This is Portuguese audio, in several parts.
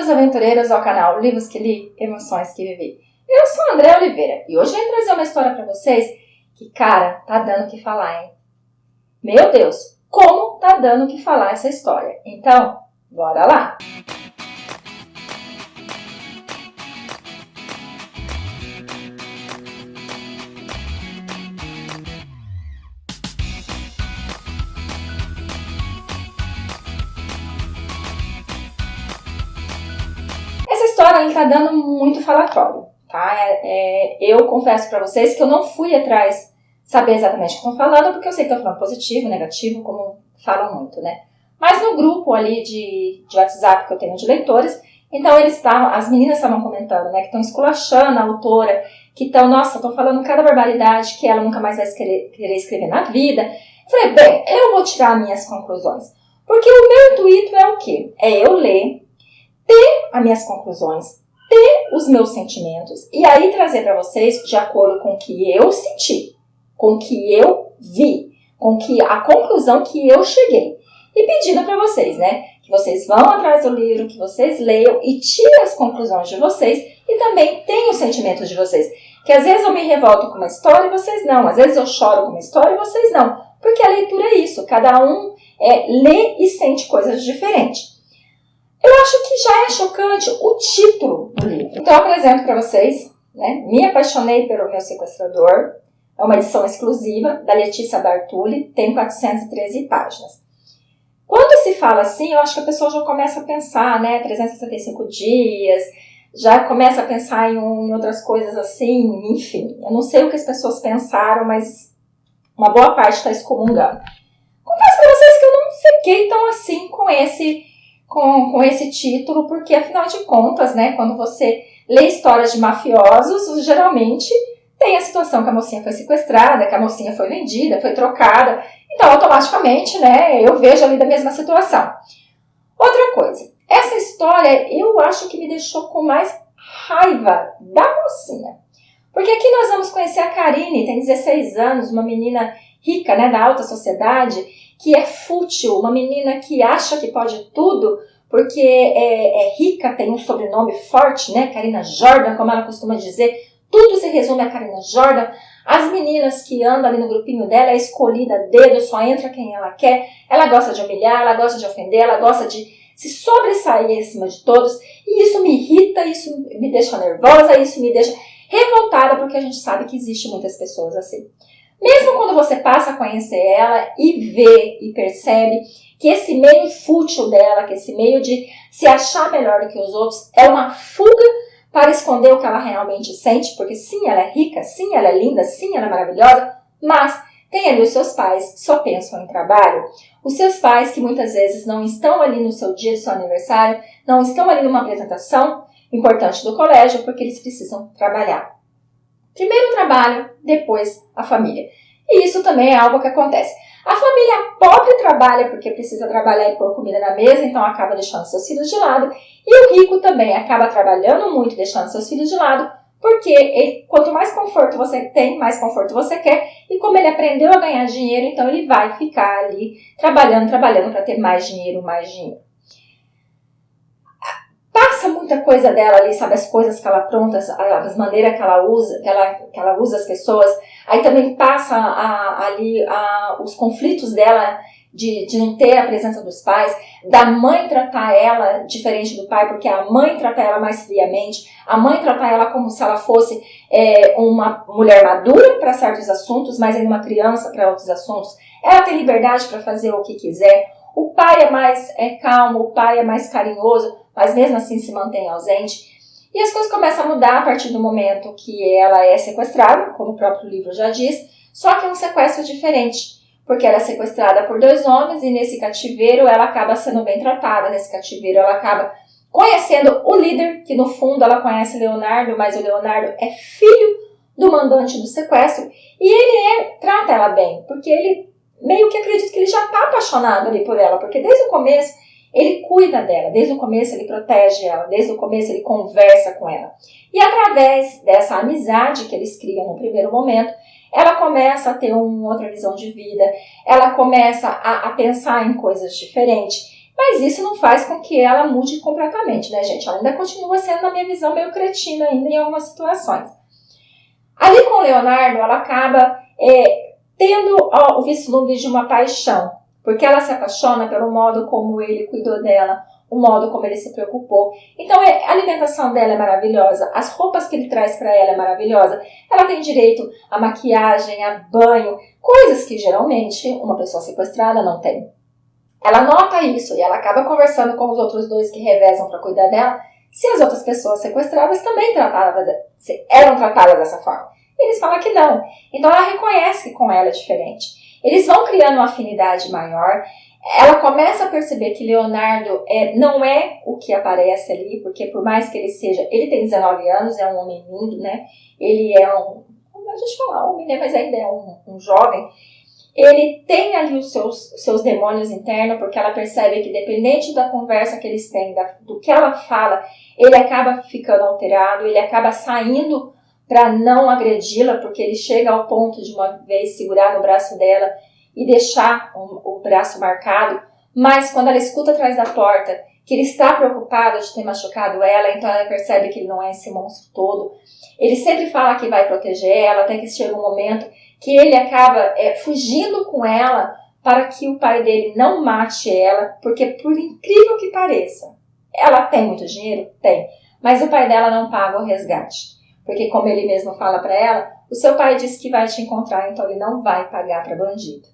Bem-vindos, aventureiros, ao canal Livros que Li, Emoções que Vivi. Eu sou a Andréa Oliveira e hoje eu vim trazer uma história pra vocês que, cara, tá dando o que falar, hein? Meu Deus, como tá dando o que falar essa história? Então, bora lá! Essa história está dando muito falatório, tá? Eu confesso para vocês que eu não fui atrás saber exatamente o que estão falando, porque eu sei que estão falando positivo, negativo, como falam muito, né? Mas no grupo ali de WhatsApp que eu tenho de leitores, então as meninas estavam comentando, né, que estão esculachando a autora, que estão falando cada barbaridade que ela nunca mais vai querer escrever na vida. Eu falei, bem, eu vou tirar minhas conclusões, porque o meu intuito é o quê? É eu ler, ter as minhas conclusões, ter os meus sentimentos e aí trazer para vocês de acordo com o que eu senti, com o que eu vi, com a conclusão que eu cheguei. E pedindo para vocês, né, que vocês vão atrás do livro, que vocês leiam e tirem as conclusões de vocês e também tenham os sentimentos de vocês. Que às vezes eu me revolto com uma história e vocês não, às vezes eu choro com uma história e vocês não. Porque a leitura é isso, cada um lê e sente coisas diferentes. Eu acho que já é chocante o título do livro. Então eu apresento para vocês, né, Me Apaixonei pelo Meu Sequestrador. É uma edição exclusiva da Letícia Bartulli, tem 413 páginas. Quando se fala assim, eu acho que a pessoa já começa a pensar, né, 365 dias, já começa a pensar em outras coisas assim, enfim. Eu não sei o que as pessoas pensaram, mas uma boa parte está excomungando. Confesso para vocês que eu não fiquei tão assim com esse título, porque afinal de contas, né, quando você lê histórias de mafiosos, geralmente tem a situação que a mocinha foi sequestrada, que a mocinha foi vendida, foi trocada, então automaticamente, né, eu vejo ali da mesma situação. Outra coisa, essa história eu acho que me deixou com mais raiva da mocinha, porque aqui nós vamos conhecer a Karine, tem 16 anos, uma menina rica, né, da alta sociedade, que é fútil, uma menina que acha que pode tudo, porque é rica, tem um sobrenome forte, né, Karina Jordan, como ela costuma dizer, tudo se resume a Karina Jordan. As meninas que andam ali no grupinho dela é escolhida a dedo, só entra quem ela quer, ela gosta de humilhar, ela gosta de ofender, ela gosta de se sobressair acima de todos, e isso me irrita, isso me deixa nervosa, isso me deixa revoltada, porque a gente sabe que existe muitas pessoas assim. Mesmo quando você passa a conhecer ela e vê e percebe que esse meio fútil dela, que esse meio de se achar melhor do que os outros, é uma fuga para esconder o que ela realmente sente, porque sim, ela é rica, sim, ela é linda, sim, ela é maravilhosa, mas tem ali os seus pais que só pensam em trabalho, os seus pais que muitas vezes não estão ali no seu dia do seu aniversário, não estão ali numa apresentação importante do colégio, porque eles precisam trabalhar. Primeiro o trabalho, depois a família. E isso também é algo que acontece. A família pobre trabalha porque precisa trabalhar e pôr comida na mesa, então acaba deixando seus filhos de lado. E o rico também acaba trabalhando muito e deixando seus filhos de lado, porque quanto mais conforto você tem, mais conforto você quer. E como ele aprendeu a ganhar dinheiro, então ele vai ficar ali trabalhando para ter mais dinheiro, Passa muita coisa dela ali, sabe, as coisas que ela apronta, as maneiras que ela usa, que ela usa as pessoas. Aí também passa os conflitos dela de não ter a presença dos pais, da mãe tratar ela diferente do pai, porque a mãe trata ela mais friamente, a mãe trata ela como se ela fosse uma mulher madura para certos assuntos, mas ainda uma criança para outros assuntos. Ela tem liberdade para fazer o que quiser. O pai é mais calmo, o pai é mais carinhoso, mas mesmo assim se mantém ausente. E as coisas começam a mudar a partir do momento que ela é sequestrada, como o próprio livro já diz, só que é um sequestro diferente, porque ela é sequestrada por 2 homens e nesse cativeiro ela acaba sendo bem tratada, nesse cativeiro ela acaba conhecendo o líder, que no fundo ela conhece Leonardo, mas o Leonardo é filho do mandante do sequestro, e ele trata ela bem, porque ele meio que acredita que ele já está apaixonado ali por ela, porque desde o começo ele cuida dela, desde o começo ele protege ela, desde o começo ele conversa com ela. E através dessa amizade que eles criam no primeiro momento, ela começa a ter uma outra visão de vida, ela começa a pensar em coisas diferentes. Mas isso não faz com que ela mude completamente, né, gente? Ela ainda continua sendo, na minha visão, meio cretina ainda em algumas situações. Ali com o Leonardo, ela acaba tendo o vislumbre de uma paixão, porque ela se apaixona pelo modo como ele cuidou dela, o modo como ele se preocupou. Então, a alimentação dela é maravilhosa, as roupas que ele traz para ela é maravilhosa, ela tem direito a maquiagem, a banho, coisas que geralmente uma pessoa sequestrada não tem. Ela nota isso e ela acaba conversando com os outros dois que revezam para cuidar dela, se as outras pessoas sequestradas também eram tratadas dessa forma. Eles falam que não. Então ela reconhece que com ela é diferente. Eles vão criando uma afinidade maior. Ela começa a perceber que Leonardo não é o que aparece ali, porque por mais que ele seja... Ele tem 19 anos, é um homem lindo, né? Ele é a gente fala homem, né? Mas ainda é um jovem. Ele tem ali os seus demônios internos, porque ela percebe que dependente da conversa que eles têm, do que ela fala, ele acaba ficando alterado, ele acaba saindo para não agredi-la, porque ele chega ao ponto de uma vez segurar no braço dela e deixar o braço marcado, mas quando ela escuta atrás da porta que ele está preocupado de ter machucado ela, então ela percebe que ele não é esse monstro todo. Ele sempre fala que vai proteger ela, até que chega um momento que ele acaba fugindo com ela para que o pai dele não mate ela, porque por incrível que pareça, ela tem muito dinheiro? Tem, mas o pai dela não paga o resgate, porque como ele mesmo fala para ela, o seu pai disse que vai te encontrar, então ele não vai pagar para bandido.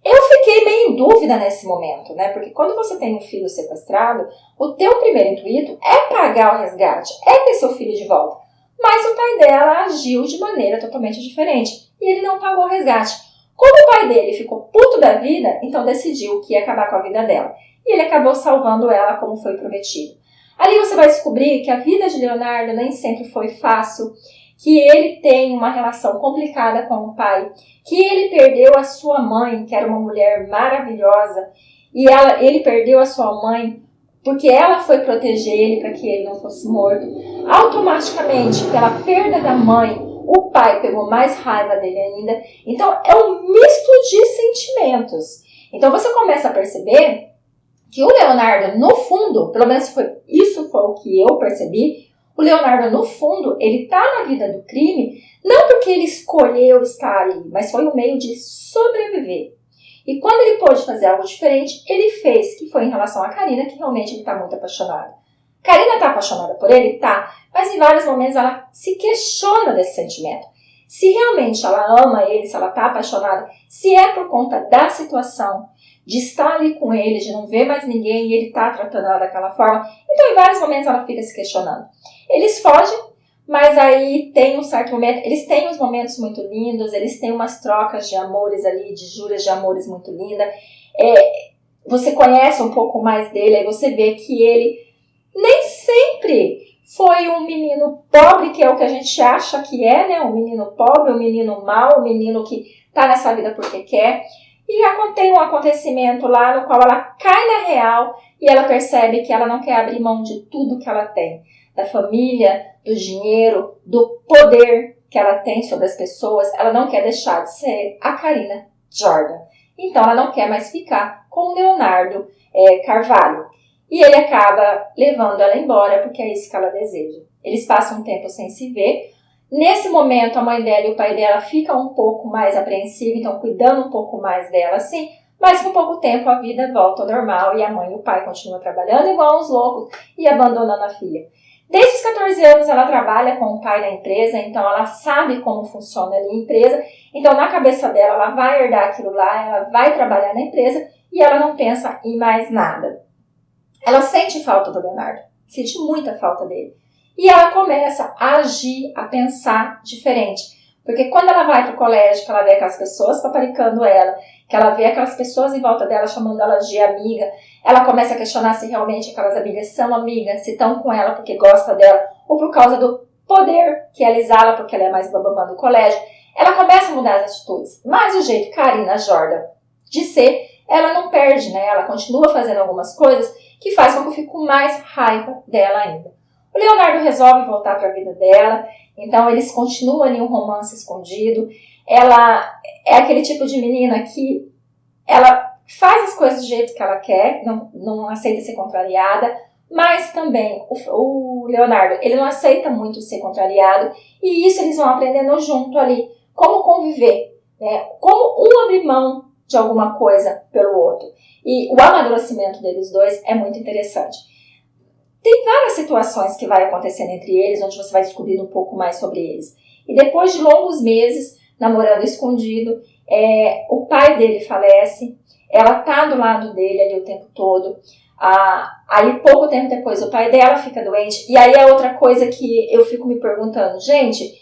Eu fiquei meio em dúvida nesse momento, né? Porque quando você tem um filho sequestrado, o teu primeiro intuito é pagar o resgate, é ter seu filho de volta. Mas o pai dela agiu de maneira totalmente diferente e ele não pagou o resgate. Como o pai dele ficou puto da vida, então decidiu que ia acabar com a vida dela. E ele acabou salvando ela como foi prometido. Ali você vai descobrir que a vida de Leonardo nem sempre foi fácil, que ele tem uma relação complicada com o pai, que ele perdeu a sua mãe, que era uma mulher maravilhosa, e ele perdeu a sua mãe porque ela foi proteger ele para que ele não fosse morto. Automaticamente, pela perda da mãe, o pai pegou mais raiva dele ainda. Então, é um misto de sentimentos. Então, você começa a perceber que o Leonardo, no fundo, pelo menos isso foi o que eu percebi, o Leonardo, no fundo, ele está na vida do crime, não porque ele escolheu estar ali, mas foi um meio de sobreviver. E quando ele pôde fazer algo diferente, ele fez, que foi em relação a Karina, que realmente ele está muito apaixonado. Karina está apaixonada por ele? Tá, mas em vários momentos ela se questiona desse sentimento. Se realmente ela ama ele, se ela está apaixonada, se é por conta da situação, de estar ali com ele, de não ver mais ninguém e ele está tratando ela daquela forma. Então, em vários momentos ela fica se questionando. Eles fogem, mas aí tem um certo momento, eles têm uns momentos muito lindos, eles têm umas trocas de amores ali, de juras de amores muito lindas. Você conhece um pouco mais dele, aí você vê que ele nem sempre foi um menino pobre, que é o que a gente acha que é, né? Um menino pobre, um menino mau, um menino que tá nessa vida porque quer. E tem um acontecimento lá no qual ela cai na real e ela percebe que ela não quer abrir mão de tudo que ela tem. Da família, do dinheiro, do poder que ela tem sobre as pessoas. Ela não quer deixar de ser a Karina Jordan. Então ela não quer mais ficar com o Leonardo Carvalho. E ele acaba levando ela embora porque é isso que ela deseja. Eles passam um tempo sem se ver. Nesse momento, a mãe dela e o pai dela ficam um pouco mais apreensivos, então cuidando um pouco mais dela, sim. Mas com pouco tempo a vida volta ao normal e a mãe e o pai continuam trabalhando igual uns loucos e abandonando a filha. Desde os 14 anos ela trabalha com o pai na empresa, então ela sabe como funciona ali a empresa. Então na cabeça dela ela vai herdar aquilo lá, ela vai trabalhar na empresa e ela não pensa em mais nada. Ela sente falta do Leonardo, sente muita falta dele. E ela começa a agir, a pensar diferente. Porque quando ela vai para o colégio, que ela vê aquelas pessoas paparicando ela, que ela vê aquelas pessoas em volta dela chamando ela de amiga, ela começa a questionar se realmente aquelas amigas são amigas, se estão com ela porque gosta dela, ou por causa do poder que ela exala, porque ela é mais bababã do colégio. Ela começa a mudar as atitudes. Mas o jeito Karina Jordan de ser, ela não perde, né? Ela continua fazendo algumas coisas que faz com que eu fique com mais raiva dela ainda. O Leonardo resolve voltar para a vida dela, então eles continuam ali um romance escondido. Ela é aquele tipo de menina que ela faz as coisas do jeito que ela quer, não aceita ser contrariada, mas também o Leonardo, ele não aceita muito ser contrariado, e isso eles vão aprendendo junto ali, como conviver, né? Como um abrir mão de alguma coisa pelo outro. E o amadurecimento deles dois é muito interessante. Tem várias situações que vai acontecendo entre eles, onde você vai descobrindo um pouco mais sobre eles. E depois de longos meses, namorando escondido, o pai dele falece, ela tá do lado dele ali o tempo todo. Aí pouco tempo depois o pai dela fica doente. E aí é outra coisa que eu fico me perguntando. Gente,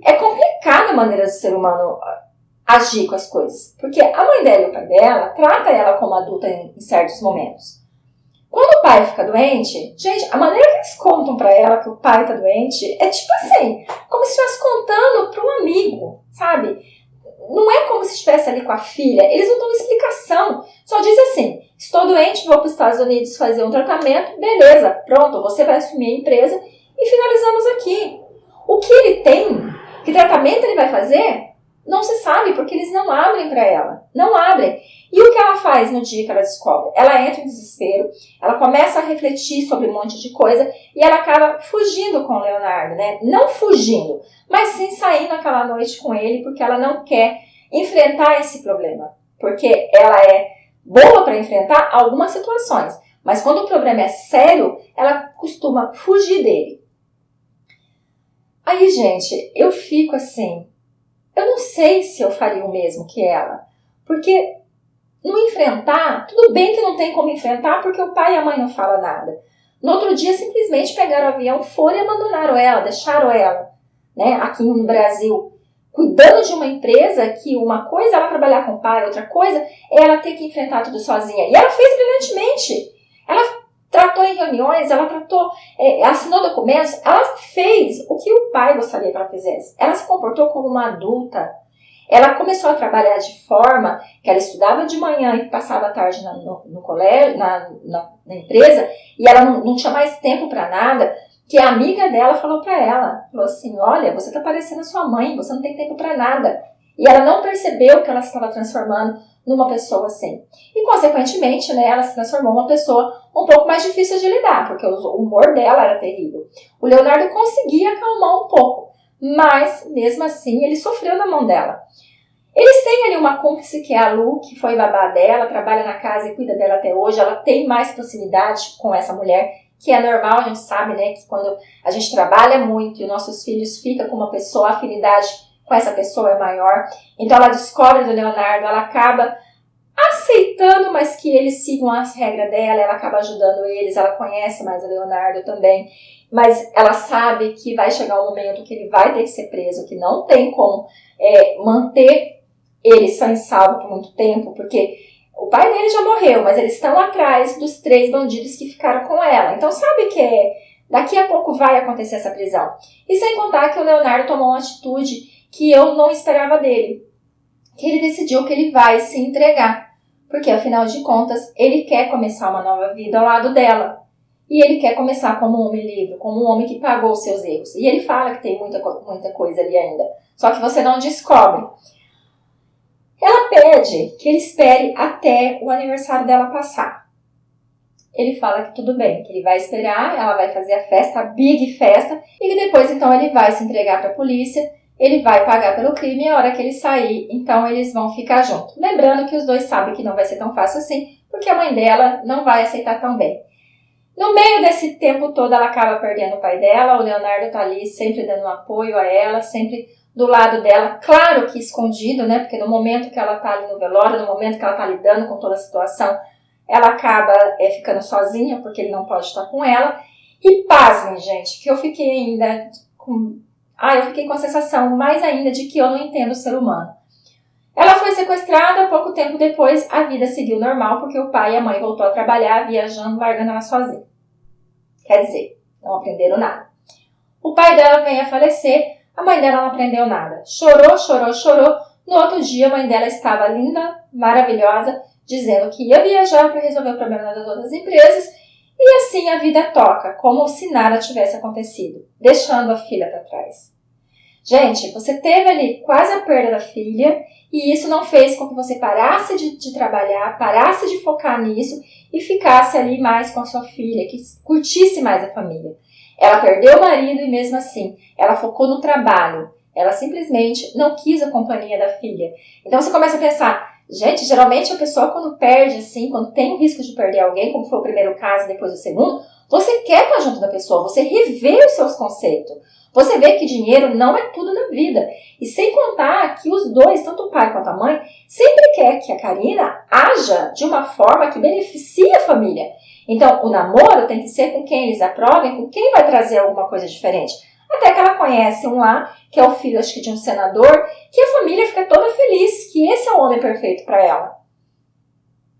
é complicada a maneira do ser humano agir com as coisas. Porque a mãe dela e o pai dela trata ela como adulta em certos momentos. Quando o pai fica doente, gente, a maneira que eles contam pra ela que o pai tá doente é tipo assim, como se estivesse contando pra um amigo, sabe? Não é como se estivesse ali com a filha, eles não dão explicação, só dizem assim, estou doente, vou para os Estados Unidos fazer um tratamento, beleza, pronto, você vai assumir a empresa e finalizamos aqui. O que ele tem, que tratamento ele vai fazer, não se sabe, porque eles não abrem para ela, não abrem. E o que ela faz no dia que ela descobre? Ela entra em desespero, ela começa a refletir sobre um monte de coisa e ela acaba fugindo com o Leonardo, né? Não fugindo, mas sim sair naquela noite com ele, porque ela não quer enfrentar esse problema. Porque ela é boa para enfrentar algumas situações, mas quando o problema é sério, ela costuma fugir dele. Aí, gente, eu fico assim, eu não sei se eu faria o mesmo que ela, porque não enfrentar, tudo bem que não tem como enfrentar porque o pai e a mãe não falam nada. No outro dia, simplesmente pegaram o avião, foram e abandonaram ela, deixaram ela, né, aqui no Brasil, cuidando de uma empresa que uma coisa é ela trabalhar com o pai, outra coisa é ela ter que enfrentar tudo sozinha. E ela fez brilhantemente. Ela tratou em reuniões, ela assinou documentos, ela fez o que o pai gostaria que ela fizesse. Ela se comportou como uma adulta. Ela começou a trabalhar de forma que ela estudava de manhã e passava a tarde no colégio, na empresa, e ela não tinha mais tempo para nada, que a amiga dela falou para ela, falou assim, olha, você está parecendo a sua mãe, você não tem tempo para nada. E ela não percebeu que ela se estava transformando numa pessoa assim. E, consequentemente, né, ela se transformou numa pessoa um pouco mais difícil de lidar, porque o humor dela era terrível. O Leonardo conseguia acalmar um pouco, mas, mesmo assim, ele sofreu na mão dela. Eles têm ali uma cúmplice que é a Lu, que foi babá dela, trabalha na casa e cuida dela até hoje. Ela tem mais proximidade com essa mulher, que é normal, a gente sabe, né, que quando a gente trabalha muito e os nossos filhos ficam com uma pessoa, a afinidade com essa pessoa é maior. Então ela descobre do Leonardo, ela acaba aceitando, mas que eles sigam as regras dela, ela acaba ajudando eles, ela conhece mais o Leonardo também, mas ela sabe que vai chegar um momento que ele vai ter que ser preso, que não tem como manter ele são e salvo por muito tempo, porque o pai dele já morreu, mas eles estão atrás dos 3 bandidos que ficaram com ela. Então sabe que daqui a pouco vai acontecer essa prisão. E sem contar que o Leonardo tomou uma atitude que eu não esperava dele. Que ele decidiu que ele vai se entregar. Porque afinal de contas, ele quer começar uma nova vida ao lado dela. E ele quer começar como um homem livre, como um homem que pagou os seus erros. E ele fala que tem muita coisa ali ainda. Só que você não descobre. Ela pede que ele espere até o aniversário dela passar. Ele fala que tudo bem, que ele vai esperar, ela vai fazer a festa, a big festa, e que depois então ele vai se entregar para a polícia, ele vai pagar pelo crime e a hora que ele sair, então eles vão ficar juntos. Lembrando que os dois sabem que não vai ser tão fácil assim, porque a mãe dela não vai aceitar tão bem. No meio desse tempo todo ela acaba perdendo o pai dela, o Leonardo tá ali sempre dando um apoio a ela, sempre do lado dela, claro que escondido, né? Porque no momento que ela tá ali no velório, no momento que ela tá lidando com toda a situação, ela acaba ficando sozinha, porque ele não pode estar com ela. E pasmem, gente, que eu fiquei ainda com... eu fiquei com a sensação mais ainda de que eu não entendo o ser humano. Ela foi sequestrada, pouco tempo depois a vida seguiu normal, porque o pai e a mãe voltou a trabalhar, viajando, largando ela sozinha. Quer dizer, não aprenderam nada. O pai dela vem a falecer, a mãe dela não aprendeu nada. Chorou, chorou, chorou. No outro dia, a mãe dela estava linda, maravilhosa, dizendo que ia viajar para resolver o problema das outras empresas. E assim a vida toca, como se nada tivesse acontecido, deixando a filha para trás. Gente, você teve ali quase a perda da filha e isso não fez com que você parasse de trabalhar, parasse de focar nisso e ficasse ali mais com a sua filha, que curtisse mais a família. Ela perdeu o marido e mesmo assim, ela focou no trabalho. Ela simplesmente não quis a companhia da filha. Então você começa a pensar, gente, geralmente a pessoa quando perde assim, quando tem o risco de perder alguém, como foi o primeiro caso e depois o segundo, você quer estar junto da pessoa, você revê os seus conceitos. Você vê que dinheiro não é tudo na vida. E sem contar que os dois, tanto o pai quanto a mãe, sempre quer que a Karina haja de uma forma que beneficie a família. Então, o namoro tem que ser com quem eles aprovem, com quem vai trazer alguma coisa diferente. Até que ela conhece um lá, que é o filho, acho que de um senador, que a família fica toda feliz, que esse é o homem perfeito para ela.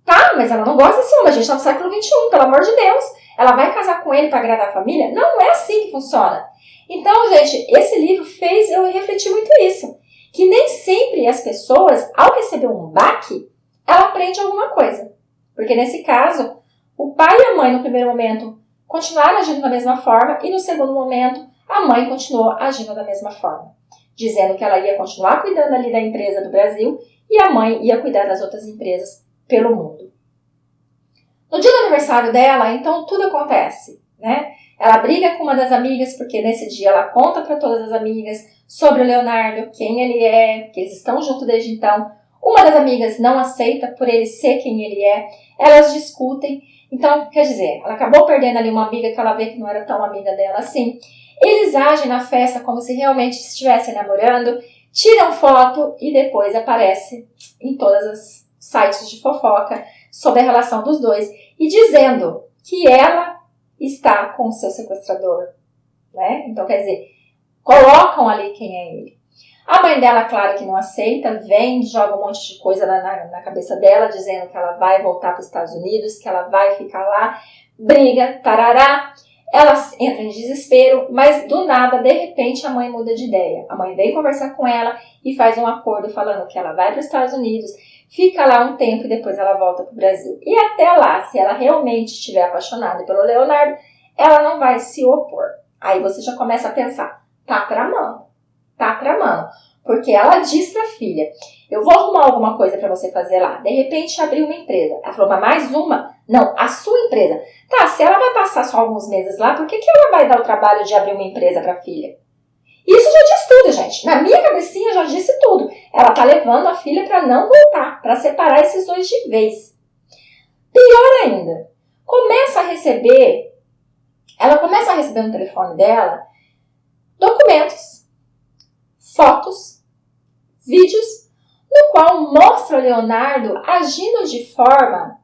Tá, mas ela não gosta desse homem, a gente tá no século XXI, pelo amor de Deus. Ela vai casar com ele para agradar a família? Não é assim que funciona. Então, gente, esse livro fez eu refletir muito isso. Que nem sempre as pessoas, ao receber um baque, ela aprende alguma coisa. Porque nesse caso, o pai e a mãe no primeiro momento continuaram agindo da mesma forma e no segundo momento a mãe continuou agindo da mesma forma. Dizendo que ela ia continuar cuidando ali da empresa do Brasil e a mãe ia cuidar das outras empresas pelo mundo. No dia do aniversário dela, então tudo acontece, né? Ela briga com uma das amigas, porque nesse dia ela conta para todas as amigas sobre o Leonardo, quem ele é, que eles estão juntos desde então. Uma das amigas não aceita por ele ser quem ele é, elas discutem. Então, quer dizer, ela acabou perdendo ali uma amiga que ela vê que não era tão amiga dela assim. Eles agem na festa como se realmente estivessem namorando, tiram foto e depois aparece em todos os sites de fofoca sobre a relação dos dois e dizendo que ela está com o seu sequestrador, né? Então, quer dizer, colocam ali quem é ele. A mãe dela, claro que não aceita, vem, joga um monte de coisa na cabeça dela, dizendo que ela vai voltar para os Estados Unidos, que ela vai ficar lá, briga, tarará. Ela entra em desespero, mas do nada, de repente, a mãe muda de ideia. A mãe vem conversar com ela e faz um acordo falando que ela vai para os Estados Unidos, fica lá um tempo e depois ela volta para o Brasil. E até lá, se ela realmente estiver apaixonada pelo Leonardo, ela não vai se opor. Aí você já começa a pensar, tá tramando. Porque ela diz pra filha, eu vou arrumar alguma coisa pra você fazer lá. De repente abriu uma empresa. Ela falou, mas mais uma? Não, a sua empresa. Tá, se ela vai passar só alguns meses lá, por que ela vai dar o trabalho de abrir uma empresa pra filha? Isso já diz tudo, gente. Na minha cabecinha já disse tudo. Ela tá levando a filha pra não voltar, pra separar esses dois de vez. Pior ainda, ela começa a receber no telefone dela documentos, fotos, vídeos, no qual mostra o Leonardo agindo de forma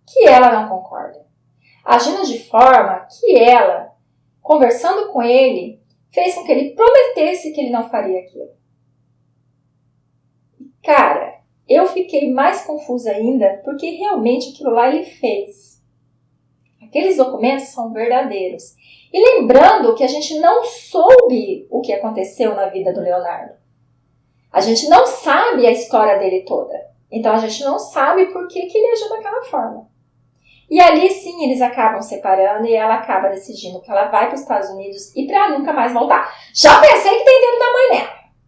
que ela não concorda. Agindo de forma que ela, conversando com ele, fez com que ele prometesse que ele não faria aquilo. Cara, eu fiquei mais confusa ainda porque realmente aquilo lá ele fez. Aqueles documentos são verdadeiros. E lembrando que a gente não soube o que aconteceu na vida do Leonardo. A gente não sabe a história dele toda. Então a gente não sabe por que ele agiu daquela forma. E ali sim eles acabam separando e ela acaba decidindo que ela vai para os Estados Unidos e para nunca mais voltar. Já pensei que tem dedo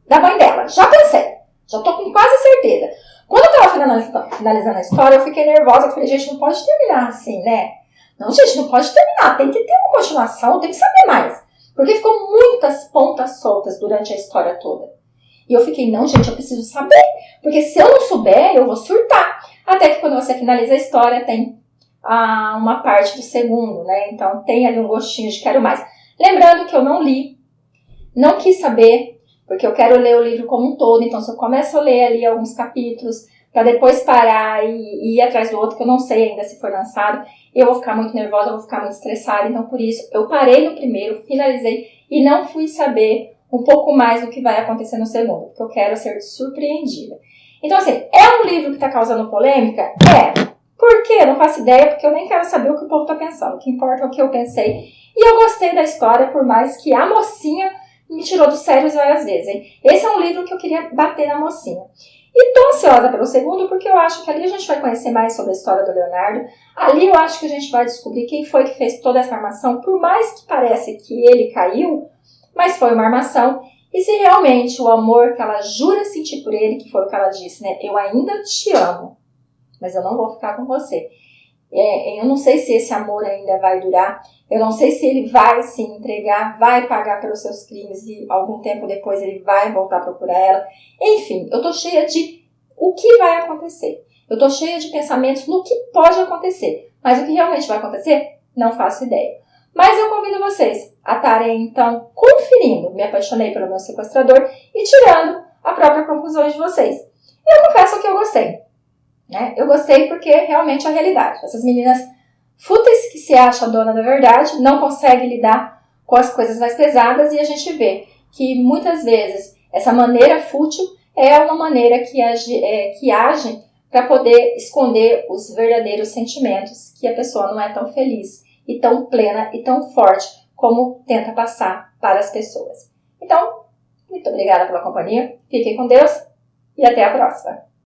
da mãe dela. Já pensei. Já tô com quase certeza. Quando eu tava finalizando a história, eu fiquei nervosa. Eu falei, gente, não pode terminar assim, né? Não, gente, não pode terminar. Tem que ter uma continuação, tem que saber mais. Porque ficou muitas pontas soltas durante a história toda. E eu fiquei, não, gente, eu preciso saber. Porque se eu não souber, eu vou surtar. Até que quando você finaliza a história, tem uma parte do segundo, né? Então tem ali um gostinho de quero mais. Lembrando que eu não li, não quis saber, porque eu quero ler o livro como um todo. Então se eu começo a ler ali alguns capítulos, para depois parar e ir atrás do outro, que eu não sei ainda se foi lançado, eu vou ficar muito nervosa, eu vou ficar muito estressada. Então por isso eu parei no primeiro, finalizei e não fui saber um pouco mais do que vai acontecer no segundo, porque eu quero ser surpreendida. Então assim, é um livro que está causando polêmica? É. Por quê? Eu não faço ideia, porque eu nem quero saber o que o povo está pensando. O que importa é o que eu pensei. E eu gostei da história, por mais que a mocinha me tirou do sério várias vezes, hein? Esse é um livro que eu queria bater na mocinha. E tô ansiosa pelo segundo, porque eu acho que ali a gente vai conhecer mais sobre a história do Leonardo. Ali eu acho que a gente vai descobrir quem foi que fez toda essa armação, por mais que pareça que ele caiu, mas foi uma armação. E se realmente o amor que ela jura sentir por ele, que foi o que ela disse, né? Eu ainda te amo, mas eu não vou ficar com você. Eu não sei se esse amor ainda vai durar. Eu não sei se ele vai se entregar, vai pagar pelos seus crimes e algum tempo depois ele vai voltar a procurar ela. Enfim, eu tô cheia de o que vai acontecer. Eu tô cheia de pensamentos no que pode acontecer. Mas o que realmente vai acontecer, não faço ideia. Mas eu convido vocês a estarem, então, conferindo. Me apaixonei pelo meu sequestrador e tirando a própria conclusão de vocês. Eu confesso que eu gostei. Né? Eu gostei porque realmente é a realidade. Essas meninas fúteis que se acham dona da verdade não conseguem lidar com as coisas mais pesadas e a gente vê que muitas vezes essa maneira fútil é uma maneira que age para poder esconder os verdadeiros sentimentos, que a pessoa não é tão feliz e tão plena e tão forte como tenta passar para as pessoas. Então, muito obrigada pela companhia, fiquem com Deus e até a próxima!